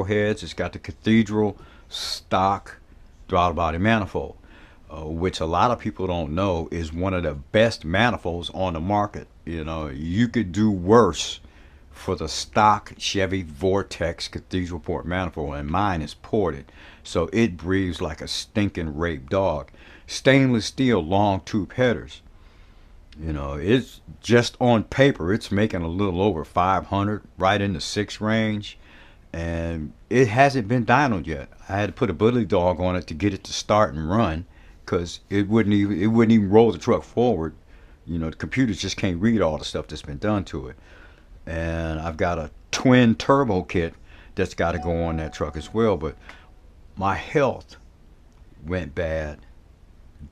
heads. It's got the Cathedral stock throttle body manifold, which a lot of people don't know is one of the best manifolds on the market. You know, you could do worse for the stock Chevy Vortex Cathedral port manifold, and mine is ported, so it breathes like a stinking raped dog. Stainless steel long tube headers. You know, it's just on paper, it's making a little over 500, right in the six range, and it hasn't been dynoed yet. I had to put a bully dog on it to get it to start and run, because it wouldn't even roll the truck forward. You know, the computers just can't read all the stuff that's been done to it. And I've got a twin turbo kit that's got to go on that truck as well. But my health went bad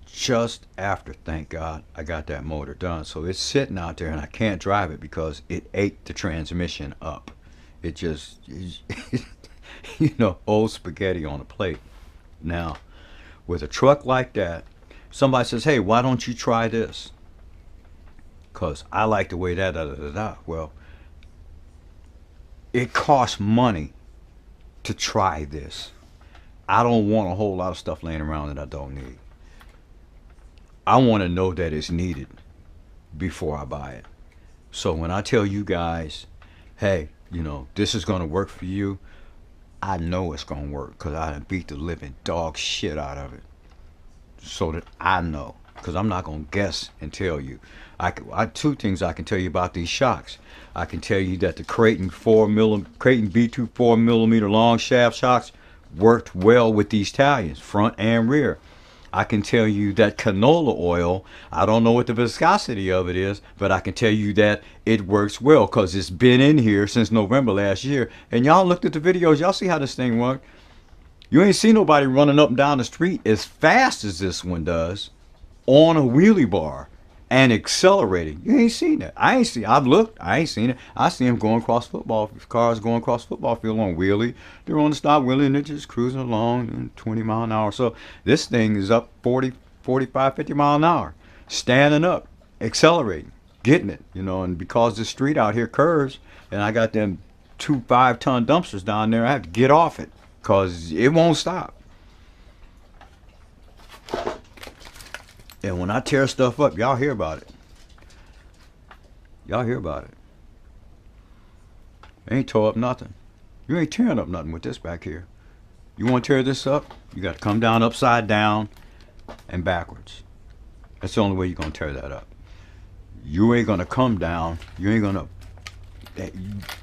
just after, thank God, I got that motor done. So it's sitting out there and I can't drive it because it ate the transmission up. It just, you know, old spaghetti on a plate. Now, with a truck like that, somebody says, hey, why don't you try this? Because I like the way that, da, da, da, da. Well, it costs money to try this. I don't want a whole lot of stuff laying around that I don't need. I want to know that it's needed before I buy it. So when I tell you guys, hey, you know, this is going to work for you, I know it's going to work because I done beat the living dog shit out of it. So that I know, because I'm not going to guess and tell you. Two things I can tell you about these shocks. I can tell you that the Creighton B2 4mm long shaft shocks worked well with these Talions, front and rear. I can tell you that canola oil, I don't know what the viscosity of it is, but I can tell you that it works well because it's been in here since November last year. And y'all looked at the videos, y'all see how this thing works. You ain't see nobody running up and down the street as fast as this one does on a wheelie bar and accelerating. You ain't seen that. I've looked, I ain't seen it. I see them going across cars going across football field on wheelie. They're on the stop wheelie and they're just cruising along 20 mile an hour. So this thing is up 40, 45, 50 mile an hour, standing up, accelerating, getting it, you know. And because the street out here curves and I got them 2 5-ton dumpsters down there, I have to get off it because it won't stop. And when I tear stuff up, y'all hear about it. Y'all hear about it. Ain't tore up nothing. You ain't tearing up nothing with this back here. You want to tear this up, you got to come down upside down and backwards. That's the only way you're going to tear that up. You ain't going to come down. You ain't going to...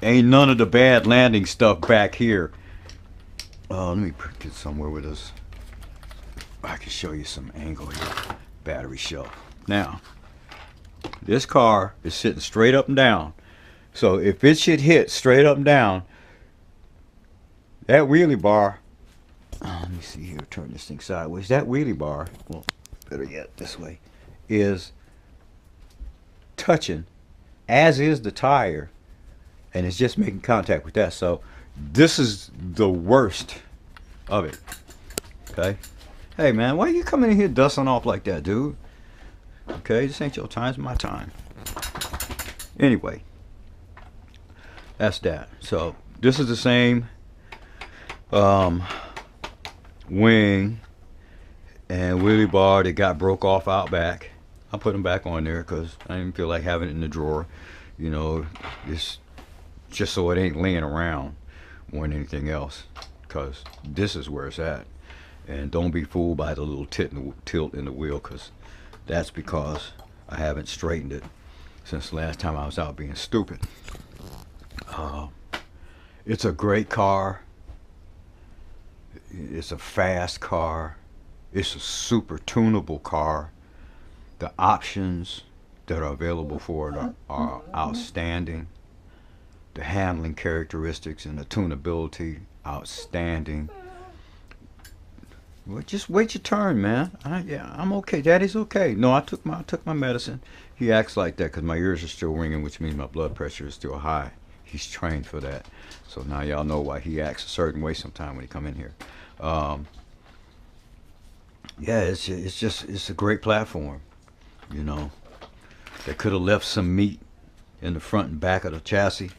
Ain't none of the bad landing stuff back here. Let me get somewhere with us. I can show you some angle here. Battery shelf. Now, this car is sitting straight up and down. So if it should hit straight up and down, that wheelie bar, let me see here, turn this thing sideways. That wheelie bar, well, better yet, this way, is touching, as is the tire, and it's just making contact with that. So this is the worst of it. Okay. Hey man, why are you coming in here dusting off like that, dude? Okay, this ain't your time, it's my time. Anyway, that's that. So this is the same wing and wheelie bar that got broke off out back. I put them back on there because I didn't feel like having it in the drawer. You know, it's just so it ain't laying around more than anything else, because this is where it's at. And don't be fooled by the little tilt in the wheel, because that's because I haven't straightened it since the last time I was out being stupid. It's a great car. It's a fast car. It's a super tunable car. The options that are available for it are outstanding. The handling characteristics and the tunability, outstanding. Well, just wait your turn, man. Yeah, I'm okay. Daddy's okay. No, I took my medicine. He acts like that because my ears are still ringing, which means my blood pressure is still high. He's trained for that. So now y'all know why he acts a certain way sometime when he come in here. Yeah, it's a great platform. You know, they could have left some meat in the front and back of the chassis,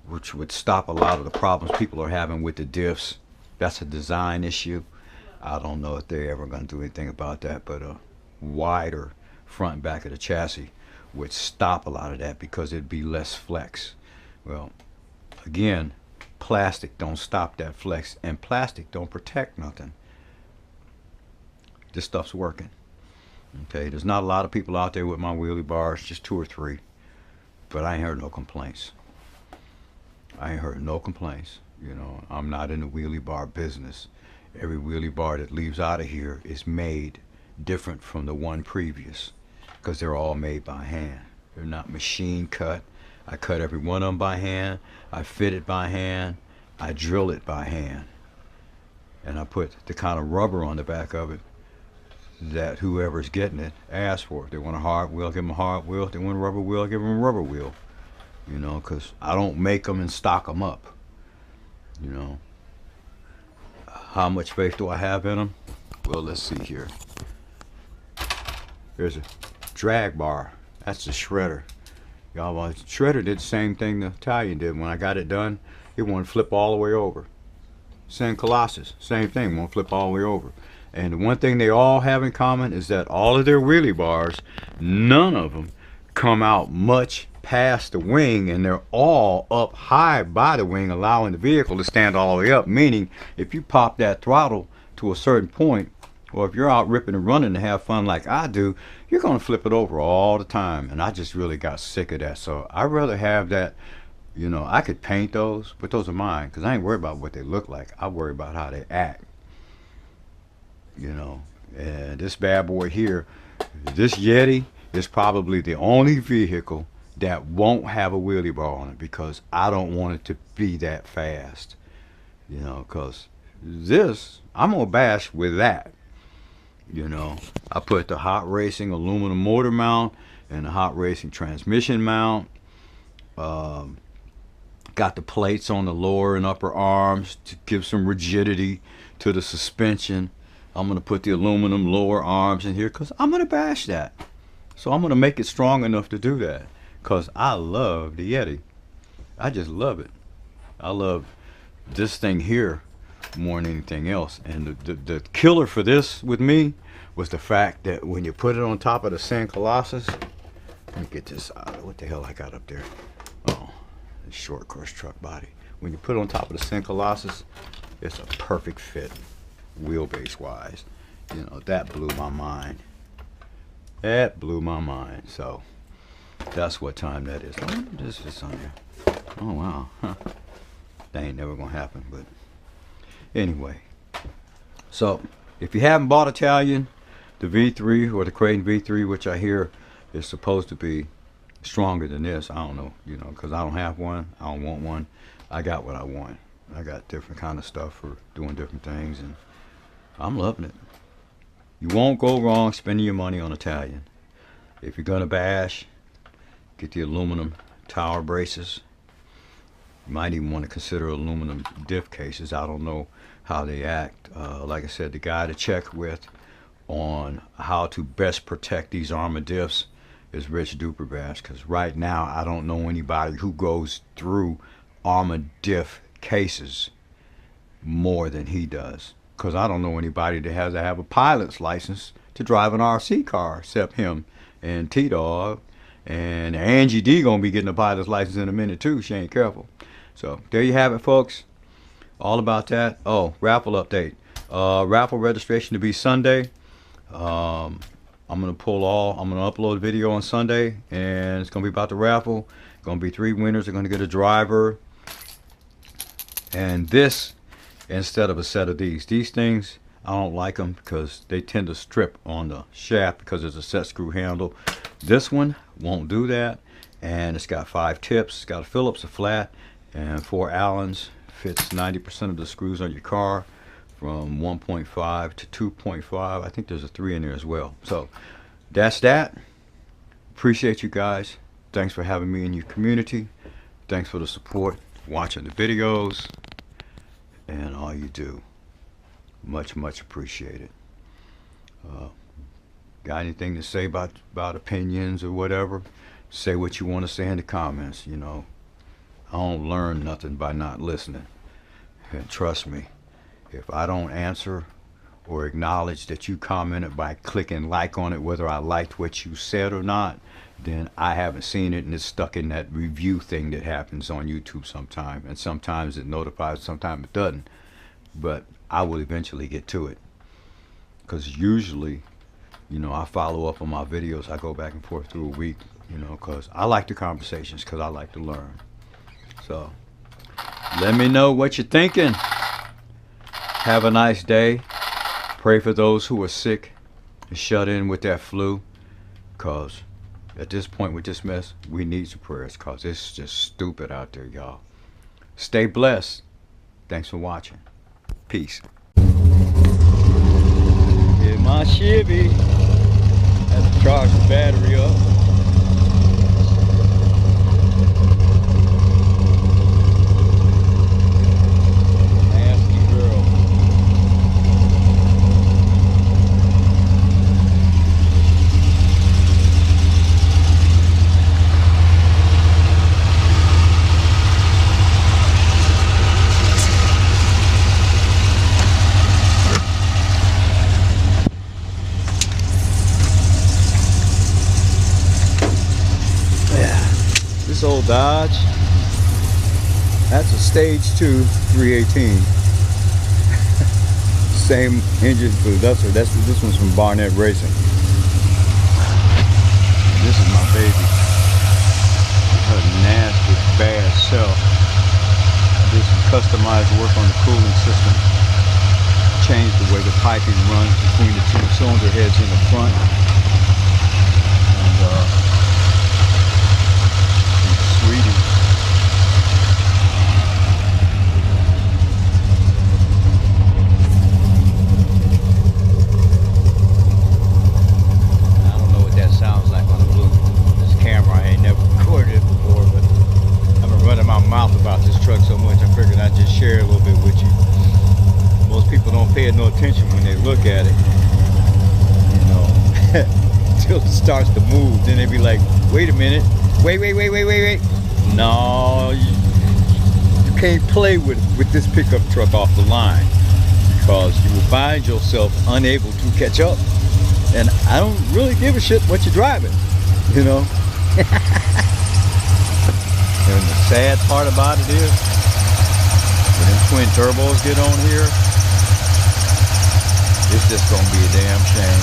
which would stop a lot of the problems people are having with the diffs. That's a design issue. I don't know if they're ever going to do anything about that, but a wider front and back of the chassis would stop a lot of that because it'd be less flex. Well, again, plastic don't stop that flex, and plastic don't protect nothing. This stuff's working. Okay, there's not a lot of people out there with my wheelie bars, just 2 or 3, but I ain't heard no complaints. I ain't heard no complaints. You know, I'm not in the wheelie bar business. Every wheelie bar that leaves out of here is made different from the one previous, because they're all made by hand. They're not machine cut. I cut every one of them by hand. I fit it by hand. I drill it by hand. And I put the kind of rubber on the back of it that whoever's getting it asks for. If they want a hard wheel, give them a hard wheel. If they want a rubber wheel, give them a rubber wheel. You know, because I don't make them and stock them up. You know, how much faith do I have in them? Well, let's see here. There's a drag bar. That's the shredder. Y'all, well, shredder did the same thing the Talion did. When I got it done, it won't flip all the way over. Same Colossus, same thing, won't flip all the way over. And the one thing they all have in common is that all of their wheelie bars, none of them come out much past the wing, and they're all up high by the wing, allowing the vehicle to stand all the way up. Meaning, if you pop that throttle to a certain point, or if you're out ripping and running to have fun like I do, you're going to flip it over all the time. And I just really got sick of that. So I'd rather have that. You know, I could paint those, but those are mine, because I ain't worried about what they look like. I worry about how they act. You know, and this bad boy here, this Yeti is probably the only vehicle that won't have a wheelie bar on it, because I don't want it to be that fast. You know, because this, I'm going to bash with that. You know, I put the hot racing aluminum motor mount and the hot racing transmission mount. Got the plates on the lower and upper arms to give some rigidity to the suspension. I'm going to put the aluminum lower arms in here because I'm going to bash that. So I'm going to make it strong enough to do that, because I love the Yeti. I just love it. I love this thing here more than anything else. And the killer for this with me was the fact that when you put it on top of the San Colossus, let me get this out. What the hell I got up there? Oh, short course truck body. When you put it on top of the San Colossus, it's a perfect fit, wheelbase wise. You know, that blew my mind. That blew my mind. So that's what time that is. Oh, this is on there. Oh wow, huh. That ain't never gonna happen. But anyway, so if you haven't bought a Talion, the V3 or the Creighton V3, which I hear is supposed to be stronger than this, I don't know, you know, because I don't have one. I don't want one. I got what I want. I got different kind of stuff for doing different things, and I'm loving it. You won't go wrong spending your money on a Talion. If you're gonna bash, get the aluminum tower braces. You might even want to consider aluminum diff cases. I don't know how they act. Like I said, the guy to check with on how to best protect these Armor diffs is Rich Duperbash, because right now I don't know anybody who goes through Armor diff cases more than he does, because I don't know anybody that has to have a pilot's license to drive an RC car except him and T-Dog, and Angie D gonna be getting a pilot's license in a minute too. She ain't careful. So there you have it, folks. All about that. Oh, raffle update. Raffle registration to be Sunday. I'm gonna upload a video on Sunday, and it's gonna be about the raffle. Gonna be 3 winners. They're gonna get a driver, and this instead of a set of these. These things, I don't like them because they tend to strip on the shaft because there's a set screw handle. This one won't do that, and it's got 5 tips. It's got a Phillips, a flat, and 4 Allens. Fits 90% of the screws on your car, from 1.5 to 2.5. I think there's a 3 in there as well. So that's that. Appreciate you guys. Thanks for having me in your community. Thanks for the support, watching the videos, and all you do. Much appreciated. Got anything to say about opinions or whatever? Say what you want to say in the comments. You know, I don't learn nothing by not listening. And trust me, if I don't answer or acknowledge that you commented by clicking like on it, whether I liked what you said or not, then I haven't seen it, and it's stuck in that review thing that happens on YouTube sometime. And sometimes it notifies, sometimes it doesn't. But I will eventually get to it. Because usually, you know, I follow up on my videos. I go back and forth through a week, you know, because I like the conversations, because I like to learn. So, let me know what you're thinking. Have a nice day. Pray for those who are sick and shut in with that flu, because at this point with this mess, we need some prayers, because it's just stupid out there, y'all. Stay blessed. Thanks for watching. Peace. Get my Chevy. Have to charge the battery up. This old Dodge, that's a stage 2 318. Same engine for this one's from Barnett Racing. This is my baby. Her nasty bad self. I did some customized work on the cooling system. Changed the way the piping runs between the two cylinder heads in the front. And Sweetie. I don't know what that sounds like on the blue. This camera, I ain't never recorded it before, but I've been running my mouth about this truck so much, I figured I'd just share a little bit with you. Most people don't pay no attention when they look at it, you know, until it starts to move. Then they be like, wait a minute. Wait. No, you can't play with this pickup truck off the line, because you will find yourself unable to catch up. And I don't really give a shit what you're driving, you know. And the sad part about it is, when them twin turbos get on here, it's just gonna be a damn shame.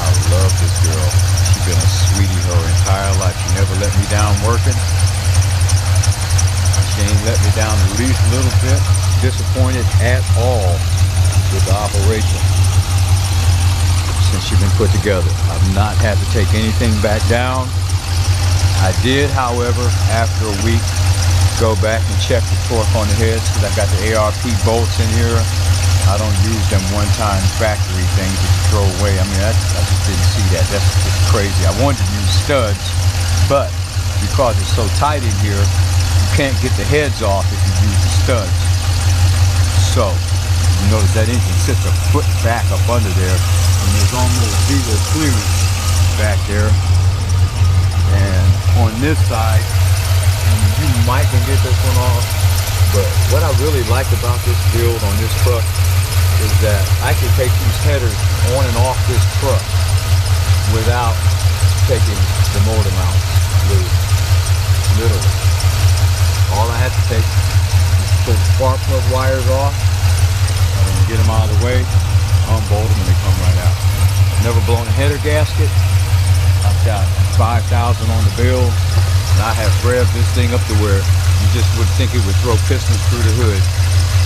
I love this girl. She's been a sweetie her entire life. She never let me down working. She ain't let me down the least little bit. Disappointed at all with the operation since she's been put together. I've not had to take anything back down. I did, however, after a week, go back and check the torque on the heads, because I got the ARP bolts in here. I don't use them one-time factory things that you throw away. I mean, I just didn't see that. That's just crazy. I wanted to use studs, but because it's so tight in here, you can't get the heads off if you use the studs. So, you notice that engine sits a foot back up under there, and there's almost zero clearance back there. And on this side, you might can get this one off, but what I really like about this build on this truck is that I can take these headers on and off this truck without taking the motor mount loose. Literally. All I have to take is pull the spark plug wires off and get them out of the way, unbolt them, and they come right out. Never blown a header gasket. I've got 5,000 on the bill, and I have revved this thing up to where you just would think it would throw pistons through the hood.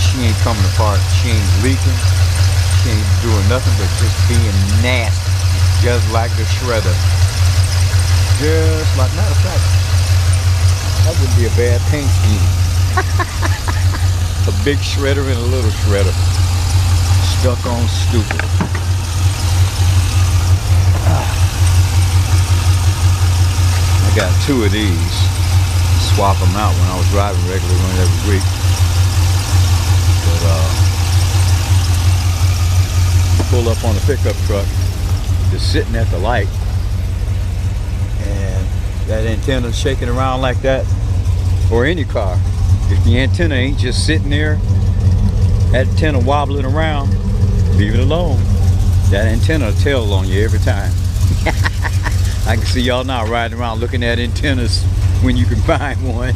She ain't coming apart. She ain't leaking. She ain't doing nothing but just being nasty, just like the shredder. Just like, matter of fact, that wouldn't be a bad paint scheme. A big shredder and a little shredder. Stuck on stupid. I got 2 of these. Swap them out when I was driving regularly, one every week. But pull up on a pickup truck, just sitting at the light, and That antenna shaking around like that, or any car, if the antenna ain't just sitting there, that antenna wobbling around, leave it alone. That antenna will tell on you every time. I can see y'all now riding around looking at antennas when you can find one.